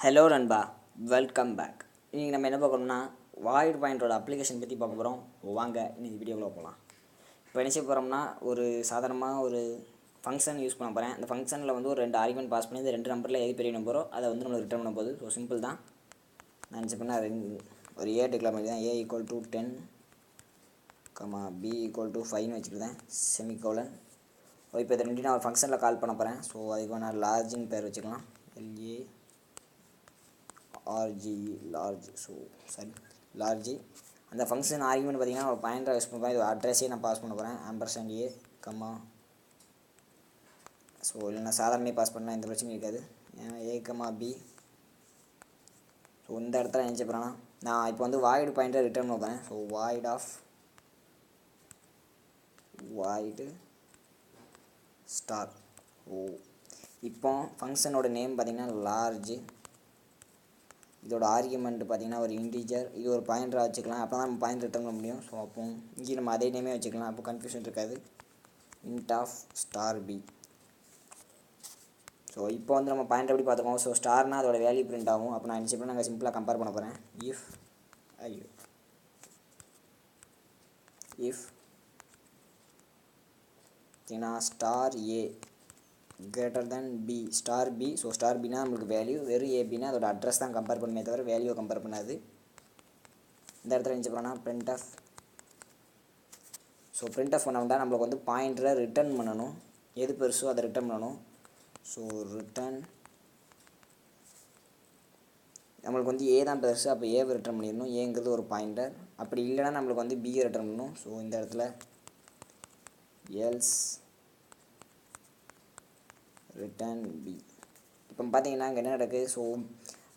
Hello நண்பா, welcome back. இன்றைக்கி நம்ம என்ன பார்க்கணும்னா வாய்ட் பாயிண்டோட அப்ளிகேஷன் பற்றி பார்க்க போகிறோம். வாங்க இன்றைக்கி வீடியோக்குள்ளே போகலாம். இப்போ என்ன செய்ய போகிறோம்னா ஒரு சாதாரணமாக ஒரு ஃபங்க்ஷன் யூஸ் பண்ண போகிறேன். அந்த ஃபங்க்ஷனில் வந்து ஒரு 2 ஆர்குமெண்ட் பாஸ் பண்ணி இந்த 2 நம்பரில் எது பெரிய நம்பரோ அதை வந்து நம்மளுக்கு ரிட்டர்ன் பண்ண போகுது. ஸோ சிம்பிள் தான். நான் என்ன பண்ணால் ஒரு ஏ டிக்ளேர் பண்ணி தான் A equal to 10, B equal to 5ன்னு வச்சுக்கிட்டேன் செமிகோலன். இப்போ இதை ரெண்டு நான் ஒரு ஃபங்க்ஷனில் கால் பண்ண போகிறேன். ஸோ அதுக்கு நான் லார்ஜின்னு பேர் வச்சுக்கலாம். எல்ஏ ஆர்ஜி லார்ஜ். ஸோ சரி லார்ஜி. அந்த ஃபங்க்ஷன் ஆர்குமெண்ட் பார்த்தீங்கன்னா ஒரு பாயிண்டரை யூஸ் பண்ணுறேன். இது அட்ரஸே நான் பாஸ் பண்ண போகிறேன். ஆம்பர்சண்ட் ஏ கம்மா. ஸோ இல்லைனா சாதாரணமே பாஸ் பண்ணால் எந்த பிரச்சனையும் இருக்காது. ஏன்னா ஏ கம்மா பி. ஸோ இந்த இடத்துல நினச்ச போகிறேன்னா நான் இப்போ வந்து வாய்டு பாயிண்டரை ரிட்டர்ன் பண்ண போகிறேன். So void of void star. இப்போ ஃபங்க்ஷனோட நேம் பார்த்திங்கன்னா லார்ஜ். இதோட ஆர்குமெண்ட் பார்த்திங்கன்னா ஒரு இன்டீஜர். இது ஒரு பாயிண்டராக வச்சுக்கலாம். அப்போ தான் நம்ம பாயிண்ட் ரிட்டர்ன் பண்ண முடியும். ஸோ அப்போ இங்கே நம்ம அதே நேமே வச்சுக்கலாம். அப்போ கன்ஃபியூஷன் இருக்காது. Int of star B. So இப்போ வந்து நம்ம பாயிண்ட் எப்படி பார்த்துக்கோம். ஸோ ஸ்டார்னால் அதோட வேல்யூ பிரிண்ட் ஆகும். அப்போ நான் என்ன நாங்கள் சிம்பிளாக கம்பேர் பண்ண போகிறேன். இஃப் ஏன்னா star A greater than B star B. So star பின்னா நம்மளுக்கு வேல்யூ, வெறும் ஏபின்னா அதோட அட்ரஸ் தான் கம்பேர் பண்ணுமே தவிர வேல்யூவை கம்பேர் பண்ணாது. இந்த இடத்துல என்ன பண்ணால் print of. So print of பண்ணால் நம்மளுக்கு வந்து பாயிண்டரை ரிட்டர்ன் பண்ணணும். எது பெருசோ அதை ரிட்டர்ன் பண்ணணும். ஸோ ரிட்டர்ன் நம்மளுக்கு வந்து ஏ தான் பெருசு. அப்போ ஏவை ரிட்டர்ன் பண்ணிடணும். ஏங்கிறது ஒரு பாயிண்டர். அப்படி இல்லைன்னா நம்மளுக்கு வந்து பியை ரிட்டர்ன் பண்ணணும். ஸோ இந்த இடத்துல எல்ஸ் ரிட்டர்ன் பி. இப்போ பார்த்தீங்கன்னா இங்கே என்ன நடக்குது. ஸோ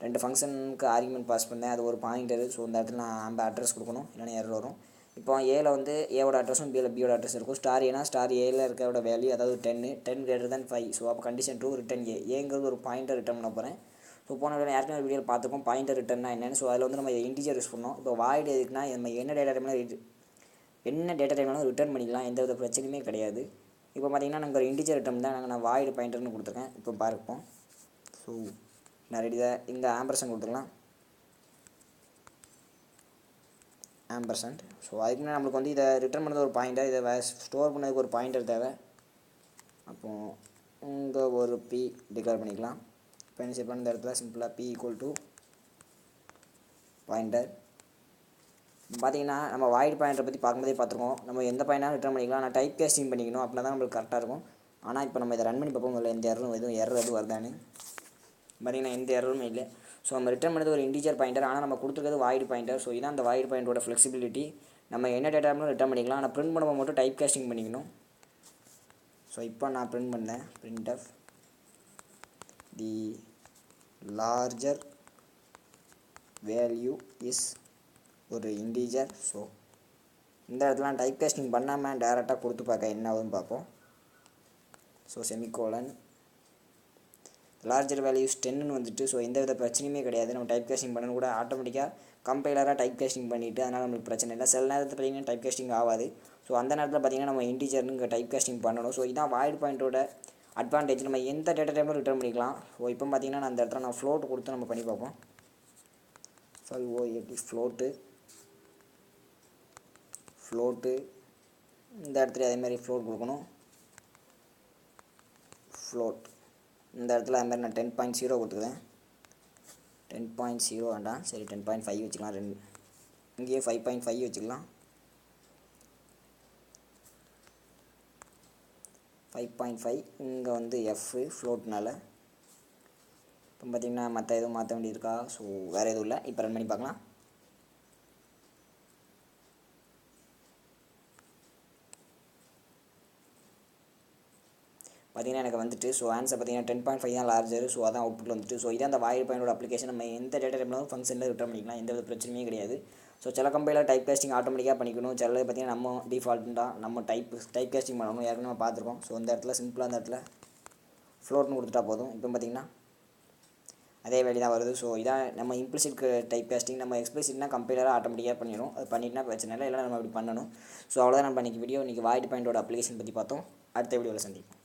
2 ஃபங்க்ஷனுக்கு ஆர்குமெண்ட் பாஸ் பண்ணேன். அது ஒரு பாயிண்டரு. ஸோ இந்த இடத்துல நான் நம்ம அட்ரஸ் கொடுக்கணும், இல்லைன்னா எரர் வரும். இப்போ ஏல வந்து ஏவோட அட்ரஸும் பியோட அட்ரஸ் இருக்கும். ஸ்டார் ஏன்னா ஸ்டார் ஏல இருக்கிறோட வேல்யூ அதாவது 10 கிரேட்டர் தென் 5. ஸோ அப்போ கண்டிஷன் 2 ரிட்டன் ஏங்கிறது ஒரு பாயிண்டர் ரிட்டர்ன் பண்ண போகிறேன். ஸோ போன ஏற்கனவே வீடியோ பார்த்துக்கோம் பாயிண்டர் ரிட்டர்னா என்னென்னு. ஸோ அதில் வந்து நம்ம இன்டீஜர் யூஸ் பண்ணோம். இப்போ வாய்டு எதுக்குன்னா நம்ம என்ன டேட்டா டைம்னாலும் ரிட்டர்ன் பண்ணிக்கலாம். எந்த வித பிரச்சனையுமே கிடையாது. இப்போ பார்த்தீங்கன்னா நாங்கள் ஒரு இன்டீஜர் ரிட்டர்ன் தான் நான் வாய்டு பாயிண்டர்னு கொடுத்துருக்கேன். இப்போ பார்ப்போம். ஸோ நான் ரெடி தான். இங்கே ஆம்பர்சன்ட் கொடுத்துக்கலாம். ஆம்பர்சன்ட். ஸோ அதுக்கு முன்னாடி நம்மளுக்கு வந்து இதை ரிட்டர்ன் பண்ணது ஒரு பாயிண்டர், இதை ஸ்டோர் பண்ணதுக்கு ஒரு பாயிண்டர் தேவை. அப்போது இங்கே ஒரு பி டிக்ளேர் பண்ணிக்கலாம். இப்போ என்ன செய்ய இந்த இடத்துல சிம்பிளாக பி ஈக்குவல் டு பாயிண்டர். பார்த்தீங்கன்னா நம்ம வாய்டு பாயிண்டரை பற்றி பார்க்கும்போதே பார்த்துருக்கோம். நம்ம எந்த பாயிண்டாலும் ரிட்டர்ன் பண்ணிக்கலாம். நான் டைப் கேஸ்டிங் பண்ணிக்கணும். அப்படின்னா தான் நம்மளுக்கு கரெக்டாக இருக்கும். ஆனால் இப்போ நம்ம இதை ரன் பண்ணி பார்ப்போம். இல்லை எந்த எரரும் எதுவும் வருதான்னு பார்த்தீங்கன்னா எந்த எரருமே இல்லை. ஸோ நம்ம ரிட்டர்ன் பண்ணது ஒரு இன்டீஜர் பாயிண்டர். ஆனால் நம்ம கொடுத்துருக்கிறது வாய்டு பாயிண்டர். ஸோ இதான் அந்த வாய்டு பாயிண்டோட ஃப்ளெக்சிபிலிட்டி. நம்ம என்ன டேட்டாவும் ரிட்டர்ன் பண்ணிக்கலாம். ஆனால் பிரிண்ட் பண்ணும்போது மட்டும் டைப் கேஸ்டிங் பண்ணிக்கணும். ஸோ இப்போ நான் பிரிண்ட் பண்ணேன். Print of the larger value is ஒரு இன்டீஜர். ஸோ இந்த இடத்துல டைப் கேஸ்டிங் பண்ணாமல் டேரெக்டாக கொடுத்து பார்க்க என்ன ஆகுதுன்னு பார்ப்போம். ஸோ செமிகோலன் லார்ஜர் வேல்யூஸ் 10ன்னு வந்துட்டு. ஸோ எந்த வித பிரச்சனையுமே கிடையாது. நம்ம டைப் கேஸ்டிங் பண்ணணும் கூட ஆட்டோமேட்டிக்காக கம்பைலராக டைப் கேஸ்டிங் பண்ணிவிட்டு அதனால் நம்மளுக்கு பிரச்சனை இல்லை. சில நேரத்தில் பார்த்திங்கன்னா டைப் கேஸ்டிங் ஆகாது. ஸோ அந்த நேரத்தில் பார்த்திங்கன்னா நம்ம இன்டீஜர்னு இங்கே டைப் கேஸ்டிங் பண்ணணும். ஸோ இதான் வாய்டு பாயிண்டோட அட்வான்டேஜ். நம்ம எந்த டேட்டா டைமில் ரிட்டர்ன் பண்ணிக்கலாம். ஸோ இப்போ பார்த்திங்கன்னா நான் அந்த இடத்துல நான் ஃப்ளோட் கொடுத்து நம்ம பண்ணி பார்ப்போம். ஃப்ளோட்டு இந்த இடத்துல அதேமாதிரி ஃப்ளோட் கொடுக்கணும். ஃப்ளோட் இந்த இடத்துல அதுமாதிரி நான் 10.0 கொடுத்துக்கிறேன். 10.0 வேண்டாம், சரி 10.5 வச்சுக்கலாம். இங்கேயே 5.5 வச்சுக்கலாம். 5.5 இங்கே வந்து எஃப் ஃப்ளோட்னால. இப்போ பார்த்திங்கன்னா மற்ற எதுவும் மாற்ற வேண்டியிருக்கா. ஸோ வேறு எதுவும் இல்லை. இப்போ ரன் பண்ணி பார்க்கலாம். பார்த்திங்கன்னா எனக்கு வந்துட்டு. ஸோ ஆன்சர் பார்த்திங்கன்னா 10.5 தான் லார்ஜர். ஸோ அதான் அவுட்புட்டில் வந்துட்டு. ஸோ இதான் அந்த வாய்டு பாயிண்டோட அப்ளிகேஷன். நம்ம எந்த டேட்டா டைம்னாலும் ஃபங்க்ஷனில் ரிட்டர்ன் பண்ணிக்கலாம். எந்த வித பிரச்சனையும் கிடையாது. ஸோ சில கம்பைலர் டைப் கேஸ்டிங் ஆட்டோமேட்டிக்காக பண்ணிக்கணும். சில பார்த்திங்கன்னா நம்ம டிஃபால்ட்டாக நம்ம டைப் கேஸ்டிங் பண்ணணும். ஏற்கனவே நம்ம பார்த்துருக்கோம். ஸோ இந்த இடத்துல சிம்பிளாக அந்த இடத்துல ஃப்ளோட்னு கொடுத்துட்டா போதும். இப்போ பார்த்திங்கன்னா அதே வேல்யூ தான் வருது. ஸோ இதான் நம்ம இம்ப்ளிசிட் டைப் கேஸ்டிங். நம்ம எக்ஸ்பிளிசிட்னா கம்பைலராக ஆட்டோமேட்டிக்காக பண்ணிடும். அது பண்ணிட்டுனா பிரச்சனை இல்லை. எல்லாம் நம்ம அப்படி பண்ணணும். ஸோ அவ்வளோதான் நம்ம இன்றைக்கி வீடியோ. இன்றைக்கி வாய்டு பாயிண்டோட அப்ளிகேஷன் பற்றி பார்த்தோம். அடுத்த வீடியோவில் சந்திப்போம்.